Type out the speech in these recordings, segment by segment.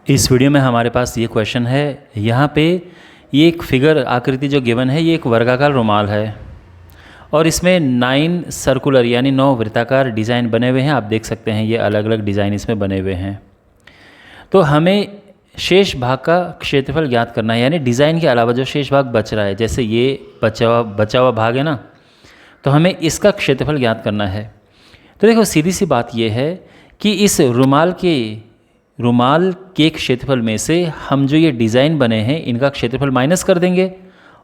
इस वीडियो में हमारे पास ये क्वेश्चन है। यहाँ पे ये एक फिगर आकृति जो गिवन है ये एक वर्गाकार रुमाल है और इसमें 9 सर्कुलर यानी 9 वृत्ताकार डिज़ाइन बने हुए हैं। आप देख सकते हैं ये अलग अलग डिज़ाइन इसमें बने हुए हैं। तो हमें शेष भाग का क्षेत्रफल ज्ञात करना है, यानी डिज़ाइन के अलावा जो शेष भाग बच रहा है, जैसे ये बचा हुआ भाग है ना, तो हमें इसका क्षेत्रफल ज्ञात करना है। तो देखो सीधी सी बात ये है कि इस रुमाल के क्षेत्रफल में से हम जो ये डिज़ाइन बने हैं इनका क्षेत्रफल माइनस कर देंगे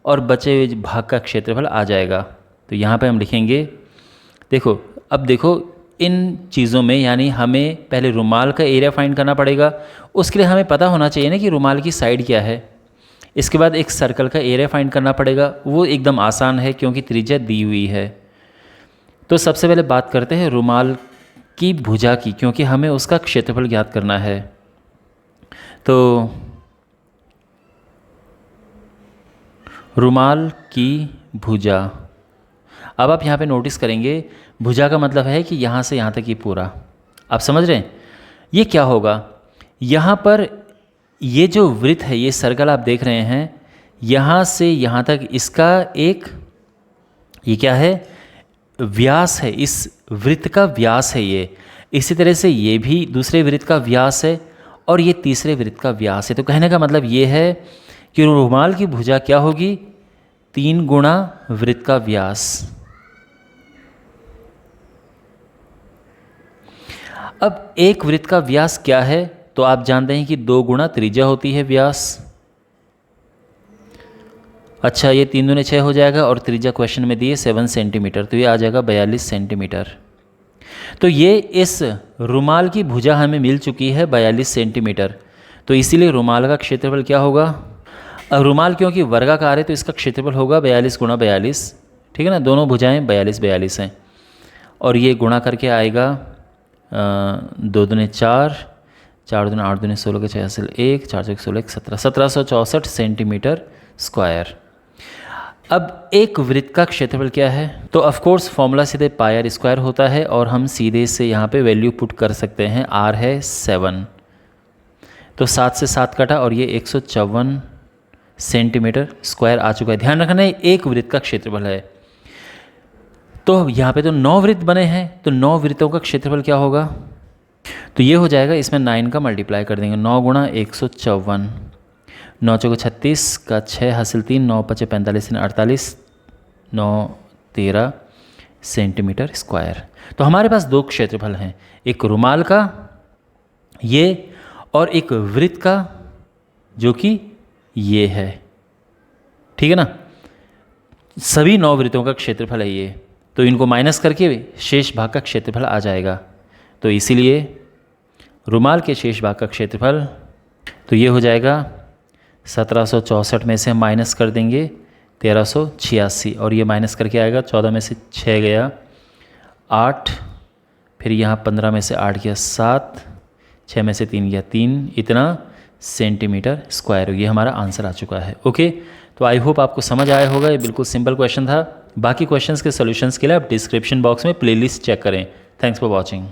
और बचे हुए भाग का क्षेत्रफल आ जाएगा। तो यहाँ पे हम लिखेंगे, अब देखो इन चीज़ों में, यानी हमें पहले रुमाल का एरिया फाइंड करना पड़ेगा। उसके लिए हमें पता होना चाहिए ना कि रुमाल की साइड क्या है। इसके बाद एक सर्कल का एरिया फाइंड करना पड़ेगा, वो एकदम आसान है क्योंकि त्रिज्या दी हुई है। तो सबसे पहले बात करते हैं रुमाल की भुजा की, क्योंकि हमें उसका क्षेत्रफल ज्ञात करना है। तो रुमाल की भुजा, अब आप यहाँ पे नोटिस करेंगे भुजा का मतलब है कि यहाँ से यहाँ तक ये पूरा, आप समझ रहे हैं ये क्या होगा। यहाँ पर ये जो वृत्त है, ये सर्कल आप देख रहे हैं, यहाँ से यहाँ तक इसका एक, ये क्या है, व्यास है। इस वृत्त का व्यास है ये। इसी तरह से ये भी दूसरे वृत्त का व्यास है और ये तीसरे वृत्त का व्यास है। तो कहने का मतलब ये है कि रुमाल की भुजा क्या होगी, 3 गुणा वृत्त का व्यास। अब एक वृत्त का व्यास क्या है, तो आप जानते हैं कि 2 गुणा त्रिज्या होती है व्यास। अच्छा, ये 3 दूने 6 हो जाएगा और त्रिज्या क्वेश्चन में दी है 7 सेंटीमीटर, तो ये आ जाएगा 42 सेंटीमीटर। तो ये इस रुमाल की भुजा हमें मिल चुकी है 42 सेंटीमीटर। तो इसीलिए रुमाल का क्षेत्रफल क्या होगा, अब रुमाल क्योंकि वर्गाकार है तो इसका क्षेत्रफल होगा 42 गुणा 42, ठीक है ना। दोनों भुजाएं 42 42 हैं और ये गुणा करके आएगा 2 दूने 4, 4 दूने 8 दूने 16 के 6 हासिल 1, 4 1 16 17, 1764 सेंटीमीटर स्क्वायर। अब एक वृत्त का क्षेत्रफल क्या है, तो ऑफ कोर्स फॉर्मूला सीधे पाई आर स्क्वायर होता है और हम सीधे से यहाँ पे वैल्यू पुट कर सकते हैं। आर है 7, तो 7 से 7 कटा और ये 154 सेंटीमीटर स्क्वायर आ चुका है। ध्यान रखना है एक वृत्त का क्षेत्रफल है। तो यहाँ पे तो 9 वृत्त बने हैं, तो 9 वृत्तों का क्षेत्रफल क्या होगा, तो ये हो जाएगा, इसमें 9 का मल्टीप्लाई कर देंगे, 9 गुणा 154, 9 चौके 36 का 6 हासिल 3, 9 पचे 45 48, 9 13 सेंटीमीटर स्क्वायर। तो हमारे पास 2 क्षेत्रफल हैं, एक रुमाल का ये और एक वृत्त का जो कि ये है, ठीक है ना। सभी 9 वृत्तों का क्षेत्रफल है ये, तो इनको माइनस करके शेष भाग का क्षेत्रफल आ जाएगा। तो इसीलिए रुमाल के शेष भाग का क्षेत्रफल, तो ये हो जाएगा 1764 में से हम माइनस कर देंगे 1386 और ये माइनस करके आएगा 14 में से 6 गया 8, फिर यहाँ 15 में से 8 गया 7, 6 में से 3 गया 3, इतना सेंटीमीटर स्क्वायर। ये हमारा आंसर आ चुका है। ओके, तो आई होप आपको समझ आया होगा। ये बिल्कुल सिंपल क्वेश्चन था। बाकी क्वेश्चंस के सॉल्यूशंस के लिए आप डिस्क्रिप्शन बॉक्स में प्लेलिस्ट चेक करें। Thanks for watching.